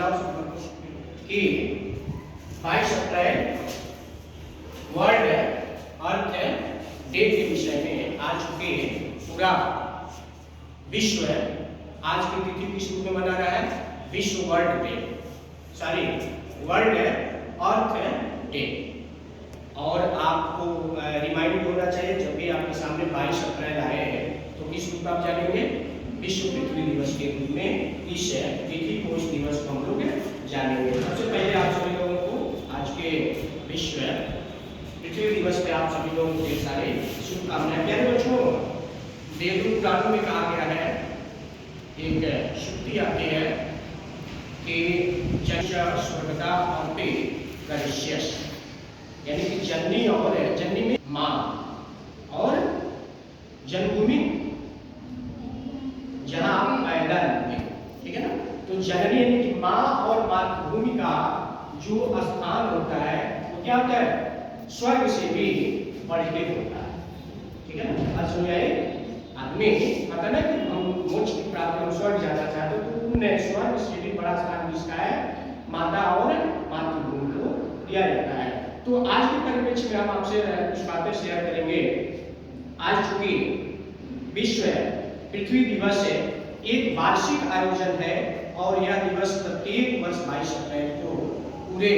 कि 22 अप्रैल वर्ल्ड अर्थ डे के विषय में आज चुके पूरा विश्व है। आज की तिथि किस रूप में मना रहा है? विश्व वर्ल्ड डे, सॉरी वर्ल्ड अर्थ डे। और आपको रिमाइंड होना चाहिए जब भी आपके सामने 22 अप्रैल आए हैं तो किस रूप में आप जानेंगे? विश्व पृथ्वी दिवस के रूप में इस तिथि को, इस दिवस को हम लोग जानेंगे। सबसे पहले आप सभी लोगों को आज के विश्व पृथ्वी दिवस पे आप सभी लोगों को ढेर सारे शुभकामनाएं। प्यारे बच्चों, वेद पुराणों में कहा गया है, एक श्रुति आती है कि जन्म स्वर्गदा अर्पे करिष्यस, यानी कि जननी और जननी में माँ और जन्मभूमि जहां आप पैदा हुए, ठीक है ना। तो जननी यानी कि माँ और मातृभूमि का जो स्थान होता है वो क्या होता है? स्वर्ग से भी बढ़ के होता है, ठीक है ना। आज सुनिए, आदमी पता ना कि हम मोक्ष की प्राप्ति, हम स्वर्ग जाना चाहते तो उन्हें स्वर्ग से भी बड़ा स्थान किसका है? माता और मातृभूमि को दिया जाता है। तो आज के परिप्रेक्ष्य में हम आपसे कुछ बातें शेयर करेंगे। आज चूंकि विश्व पृथ्वी दिवस एक वार्षिक आयोजन है और यह दिवस प्रत्येक वर्ष 22 अप्रैल को पूरे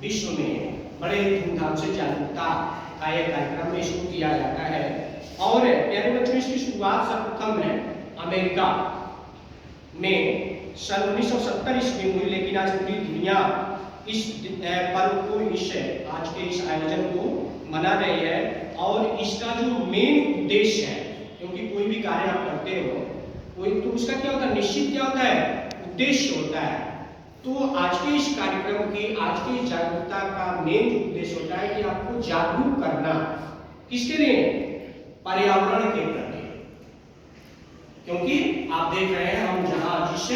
विश्व में बड़े धूमधाम से जागरूकता का यह कार्यक्रम में शुरू किया जाता है। और प्यारे बच्चों, इसकी शुरुआत सर्वप्रथम है अमेरिका में सन 1970 ईस्वी में हुई, लेकिन आज पूरी दुनिया इस पर्व को, आज के इस आयोजन को मना रही है। और इसका जो मेन उद्देश्य है, क्योंकि कोई भी कार्य आप करते हो कोई तो उसका क्या होता है? निश्चित क्या होता है? उद्देश्य होता है। तो आज के इस कार्यक्रम की, आज के इस जागरूकता का मेन उद्देश्य होता है कि आपको जागरूक करना। किसके लिए? पर्यावरण के प्रति। क्योंकि आप देख रहे हैं हम जहां जिस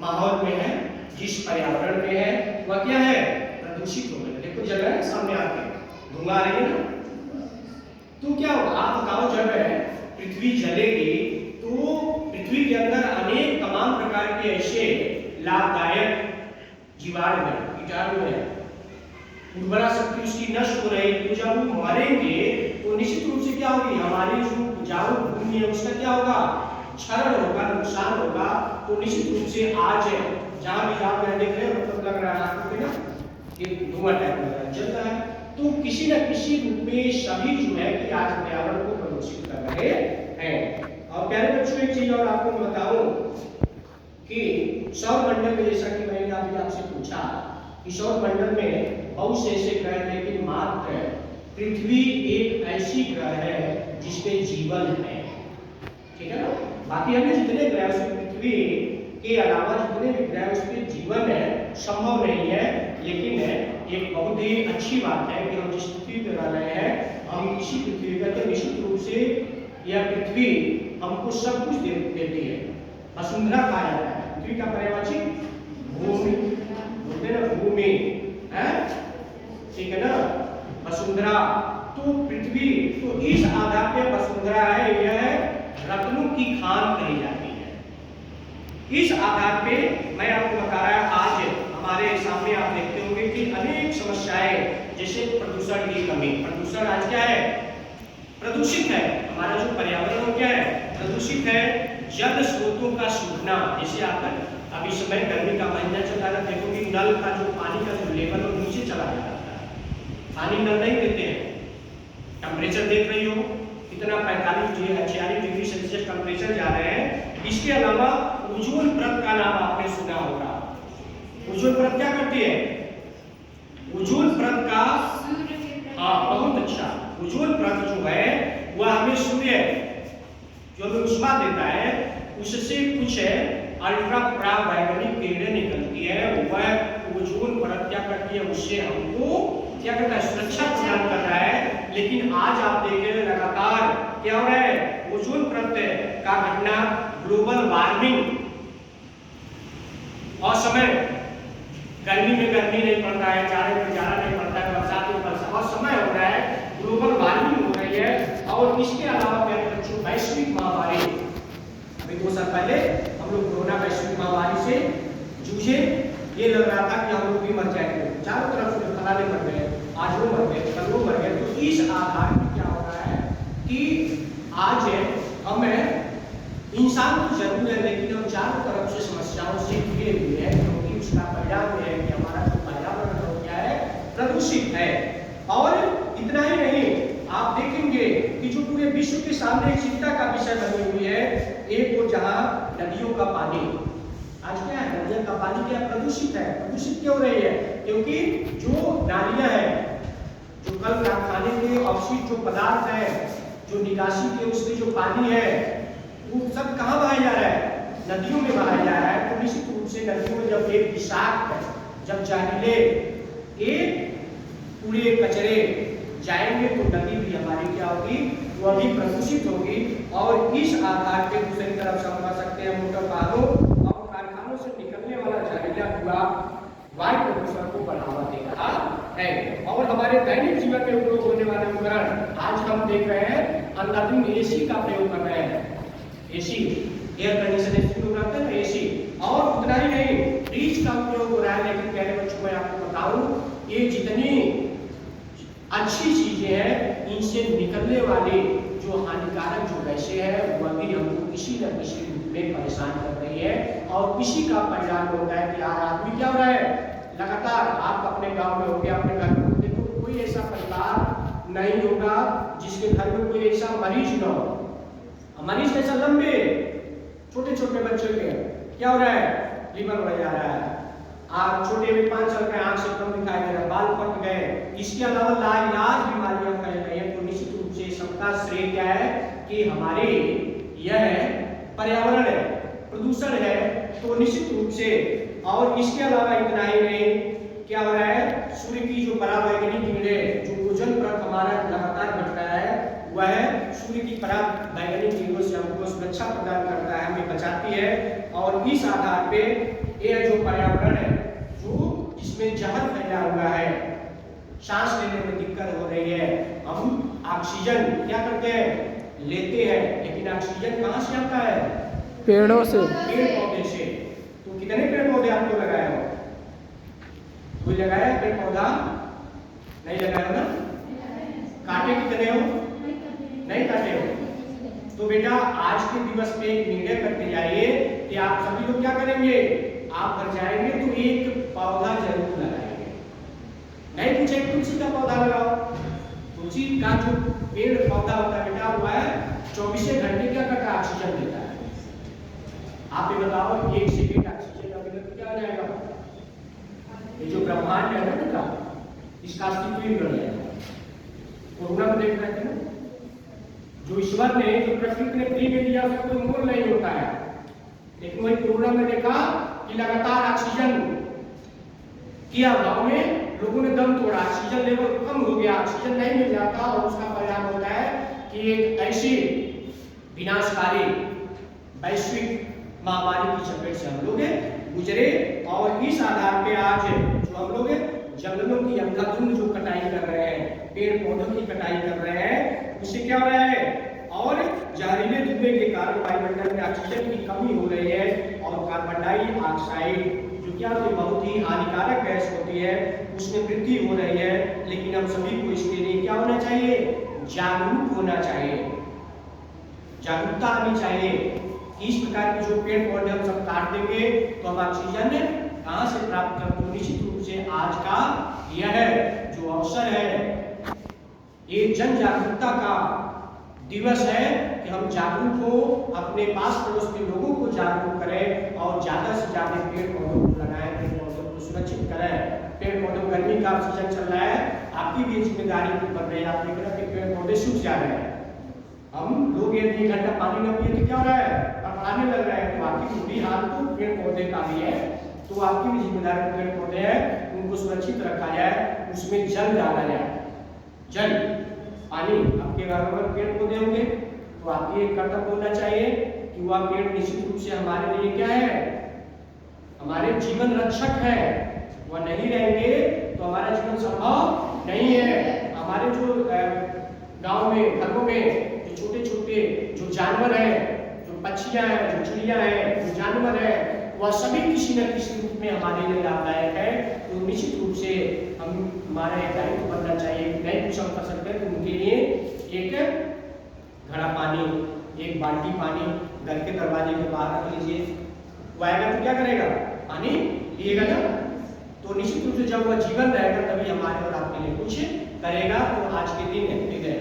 माहौल में है, जिस पर्यावरण में है, वह क्या है? प्रदूषित हो गया। देखो जल रहा है सामने आके, धुआं आ रही है ना। तो क्या होगा? आप बताओ, जब पृथ्वी जलेगी तो पृथ्वी के अंदर अनेक तमाम प्रकार के ऐसे लाभदायक जीवाणु हैं, कीटाणु हैं, उर्वरा शक्ति उसकी नष्ट हो रही। तो जब वो मरेंगे तो निश्चित रूप से क्या होगी? हमारी जो उपजाऊ भूमि है उसका क्या होगा? क्षरण होगा, नुकसान होगा। तो निश्चित रूप से आज जहां भी आप देख रहे हो, मतलब लग रहा है आपको ना कि धुआं टाइप लग रहा है, जल रहा है। तो किसी न किसी रूप में सभी जो है कि आज पर्यावरण को प्रदूषित कर रहे हैं। और प्यारे बच्चों, एक चीज और आपको बताऊं कि सौर मंडल में, जैसा कि मैंने अभी आपसे पूछा कि सौर मंडल में बहुत से ऐसे ग्रह हैं, लेकिन मात्र पृथ्वी एक ऐसी ग्रह है जिसमें जीवन है, ठीक है ना। बाकी अन्य जितने ग्रह, उसमें पृथ्वी के अलावा जितने भी ग्रह उस पर जीवन है संभव नहीं है। लेकिन एक बहुत ही अच्छी बात है कि हम जिस पृथ्वी पर रह रहे हैं, हम इसी पृथ्वी पर, तो निश्चित रूप से यह पृथ्वी हमको सब कुछ देती है। वसुंधरा कहा जाता है, पृथ्वी का पर्यायवाची भूमि, बोलते हैं ना भूमि, है ठीक है ना, वसुंधरा। तो पृथ्वी, तो इस आधार पे वसुंधरा है, यह रत्नों की खान कही जाती है। इस आधार पे मैं आपको बता रहा है, आज हमारे सामने आप देखते होंगे कि अनेक समस्याएं, जैसे प्रदूषण की कमी। प्रदूषण आज क्या है? प्रदूषित है। हमारा जो पर्यावरण वो क्या है? प्रदूषित है। जल स्रोतों का सूखना, जैसे आप अभी समय गर्मी का महीना चल रहा है, देखो कि नल का जो पानी का जो लेवल वो नीचे चला जाता है, पानी नल नहीं देते हैं। टेम्परेचर देख रही हो कितना, 45-46 डिग्री सेल्सियस टेम्परेचर जा रहे हैं। इसके अलावा ओजोन परत का नाम आपने सुना होगा। ओजोन परत क्या करती है? ओजोन परत का, हाँ बहुत अच्छा, ओजोन परत जो है वह हमें सूर्य जो हमें ऊष्मा देता है, उससे कुछ अल्ट्रा पराबैंगनी किरणें निकलती है, वह ओजोन परत क्या करती है? उससे हमको क्या करता है? सुरक्षा प्रदान कर रहा है। लेकिन आज आप देख रहे हैं लगातार क्या हो रहा है? ओजोन परत का घटना, ग्लोबल वार्मिंग, असमय गर्मी में गर्मी नहीं पड़ रहा है, जाड़े में जाड़ा नहीं पड़ता है, बरसात में बरसात, असमय हो रहा है, ग्लोबल वार्मिंग हो रही है। और इसके अलावा प्यारे बच्चों, वैश्विक महामारी, अभी 2 साल पहले हम लोग कोरोना वैश्विक महामारी से जूझे, ये लग रहा था कि हम लोग भी मर जाएंगे, चारों तरफ से फलाने मर गए, आज वो मर गए, कल वो मर गए। तो इस आधार पर क्या हो रहा है कि आज हमें इंसान तो जरूर है, लेकिन हम चारों तरफ से समस्याओं से घिरे हुए हैं, क्योंकि उसका परिणाम है कि हमारा जो पर्यावरण हो क्या है, प्रदूषित है। और इतना ही नहीं, आप देखेंगे कि जो पूरे विश्व के सामने एक चिंता का विषय बनी हुई है, एक वो जहां नदियों का पानी, आज क्या है, नदियों का पानी क्या प्रदूषित है। प्रदूषित क्यों रही है? क्योंकि जो नालियां हैं, जो कल कारखाने के अवशिष्ट जो पदार्थ है, जो निकासी के उसमें जो पानी है, वो सब कहाँ बहाया जा रहा है? नदियों में बहाया जा रहा है। तो निश्चित रूप से नदियों में जब एक विषाक्त, जब जहरीले एक कूड़े कचरे जाएंगे तो नदी भी हमारी क्या होगी, वो भी प्रदूषित होगी। और इस आधार पे दूसरी तरफ समझ सकते हैं मोटर वाहनों और कारखानों से निकलने वाला जहरीला धुआं वायु प्रदूषण को बढ़ावा दे रहा है। और हमारे दैनिक जीवन में उपयोग होने वाले उपकरण आज हम देख रहे हैं, अंदर दिन एसी का प्रयोग कर रहे हैं। एसी, एयर कंडीशनर जो रहते हैं ना, एसी। और उतना ही नहीं, फ्रिज का उपयोग हो रहा है। लेकिन प्यारे बच्चों मैं आपको बताऊं, ये जितनी अच्छी चीजें हैं, इनसे निकलने वाले जो हानिकारक जो गैसें हैं, वह भी हमको किसी न किसी रूप में परेशान कर रही है। और इसी का परिणाम होता है कि आज आदमी क्या हो रहा है, लगातार आप अपने गांव में हो गया, अपने घर में देखो, कोई ऐसा परिवार नहीं होगा जिसके घर में कोई ऐसा मरीज न हो। मरीज कैसा, लंबे छोटे छोटे बच्चों के क्या हो रहा है, लीवर बढ़ जा रहा है। आप छोटे में 5 साल के आंख से कम दिखाई दे रहा है, बाल फट गए। इसके अलावा लाइलाज बीमारियां फैल रही हैं। तो निश्चित रूप से सबका श्रेय क्या है कि हमारे यह पर्यावरण है, प्रदूषण है। तो निश्चित रूप से, और इसके अलावा इतना ही नहीं, क्या हो रहा है, सूर्य की जो परावैंगनी किरणें, जो ओजोन परत हमारा लगातार घट रहा है, वह सूर्य की परावैंगनी किरणों से हमको सुरक्षा प्रदान करता है, हमें बचाती है। और इस आधार पे यह जो पर्यावरण है, जो इसमें जहर फैला हुआ है, सांस लेने में दिक्कत हो रही है। हम ऑक्सीजन क्या करते हैं, लेते हैं, लेकिन ऑक्सीजन कहाँ से आता है, पेड़ों से, पेड़ पौधे से। तो कितने पेड़ पौधे आपको लगाए हो, कोई लगाया पेड़ पौधा? नहीं लगाया ना? काटे कितने हो? नहीं काटे हो? तो बेटा आज के दिवस में एक निर्णय करते जाइए कि आप सभी लोग क्या करेंगे, आप घर जाएंगे तो एक पौधा जरूर लगाएंगे। नहीं पूछे तुलसी का पौधा लगाओ। तुलसी का जो पेड़ पौधा होता है बेटा, वो है 24 घंटे क्या करता है, ऑक्सीजन देता है। आप ये बताओ, 1 सेकंड ऑक्सीजन का बिना तो क्या हो जाएगा, ये जो ब्रह्मांड है ना बेटा, इसका अस्तित्व ही बढ़ जाएगा। कोरोना में देख रहे थे ना, जो ईश्वर ने, जो प्रकृति ने फ्री में दिया, उसका कोई मोल नहीं होता है। लेकिन वही कोरोना में देखा कि लगातार ऑक्सीजन किया, गांव में लोगों ने दम तोड़ा, ऑक्सीजन लेवल कम हो गया, ऑक्सीजन नहीं मिल जाता। और उसका परिणाम होता है कि एक ऐसी विनाशकारी वैश्विक महामारी की चपेट से हम लोग गुजरे। और इस आधार पे आज जो हम लोग जंगलों की अंधाधुंध जो कटाई कर रहे हैं, पेड़ पौधों की कटाई कर रहे हैं, उससे क्या हो रहा है, और जहरीले धुएं के कारण वायुमंडल में ऑक्सीजन की कमी हो रही है। और कार्बन डाइऑक्साइड जो क्या होती है, बहुत ही हानिकारक गैस होती है, उसमें वृद्धि हो रही है। लेकिन हम सभी को इसके लिए क्या होना चाहिए, जागरूक होना चाहिए, जागरूकता आनी चाहिए। इस प्रकार के जो पेड़ पौधे हम सब काट देंगे तो हम ऑक्सीजन कहां से प्राप्त करें। तो निश्चित रूप से आज का यह जो अवसर है, ये जन जागरूकता का दिवस है कि हम जागरूक हो, अपने पास पड़ोस के लोगों को जागरूक करें और ज्यादा से ज्यादा पेड़ पौधों को लगाएं, पेड़ पौधों को सुरक्षित करें। पेड़ पौधों, गर्मी का सीजन चल रहा है, आपकी भी जिम्मेदारी बन रही है। आप देख रहे हैं कि पेड़ पौधे सूख जा रहे हैं। हम लोग यदि 1 घंटा पानी न पिए तो क्या हो रहा है, आने लग रहा है। तो आपकी बुरी हाल तो पेड़ पौधे का भी है। तो आपकी भी जिम्मेदारी, पेड़ पौधे हैं उनको सुरक्षित रखा जाए, उसमें जल डाला जाए, जल पानी। आपके घर में पेड़ पौधे होंगे तो आपकी एक कर्तव्य होना चाहिए कि वह पेड़ निश्चित रूप से हमारे लिए क्या है, हमारे जीवन रक्षक है। वह नहीं रहेंगे तो हमारा जीवन संभव नहीं है। हमारे जो गांव में, घरों में जो छोटे छोटे जो जानवर हैं, पक्षियां हैं, जो चिड़िया है, जो जानवर है, वह सभी किसी न किसी रूप में हमारे लिए लाभदायक तुम्हारा एक दायित्व बनना चाहिए। नहीं कुछ हम कर सकते हैं तो उनके लिए एक घड़ा पानी, एक बाल्टी पानी घर के दरवाजे के बाहर रख लीजिए। वो आएगा तो क्या करेगा? पानी पिएगा ना। तो निश्चित रूप से जब वह जीवन रहेगा तभी हमारे और आपके लिए कुछ करेगा। तो आज के दिन ठीक है,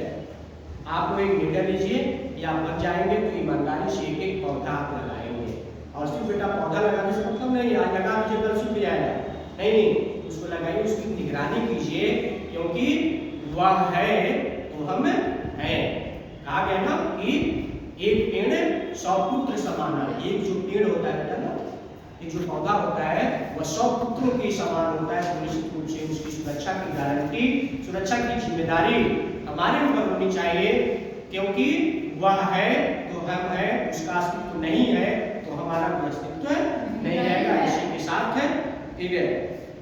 आप लोग एक निर्णय लीजिए या बच जाएंगे तो ईमानदारी से एक एक पौधा आप लगाएंगे। और सिर्फ बेटा पौधा लगाने से मतलब नहीं आज लगा दीजिए कल सूख जाएगा, नहीं, उसको लगाइए, उसकी निगरानी कीजिए, क्योंकि वह है तो हम हैं। कहा गया ना कि एक पेड़ 100 पुत्र समान है। एक जो पेड़ होता है बेटा ना, एक जो पौधा होता है वह 100 पुत्रों के समान होता है। तो निश्चित रूप से उसकी सुरक्षा की गारंटी, सुरक्षा की जिम्मेदारी हमारे ऊपर होनी चाहिए, क्योंकि वह है तो हम है, उसका अस्तित्व नहीं है तो हमारा कोई अस्तित्व नहीं रहेगा। इसी के साथ है ठीक है,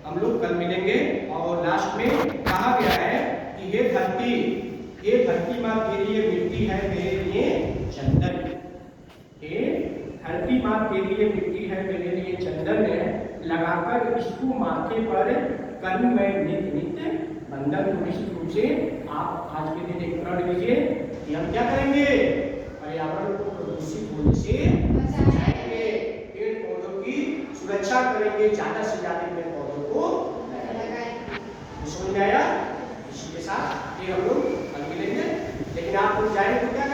हम लोग कल मिलेंगे। और लास्ट में कहा गया है कि ये धरती माँ के लिए मिट्टी है, मेरे लिए चंदन। ये धरती माँ के लिए मिट्टी है, मेरे लिए चंदन है, लगाकर इसको माथे पर करूं मैं नित नित बंधन। तो निश्चित रूप से आप आज के दिन एक प्रण लीजिए कि हम क्या करेंगे? पर्यावरण को प्रदूषित होने से बचाएंगे, पेड़ पौधों की सुरक्षा करेंगे, ज्यादा से ज्यादा पेड़ पौधों को लगाएंगे। समझ में आया? इसी के साथ फिर हम लोग कल मिलेंगे। लेकिन आप लोग जाएंगे तो क्या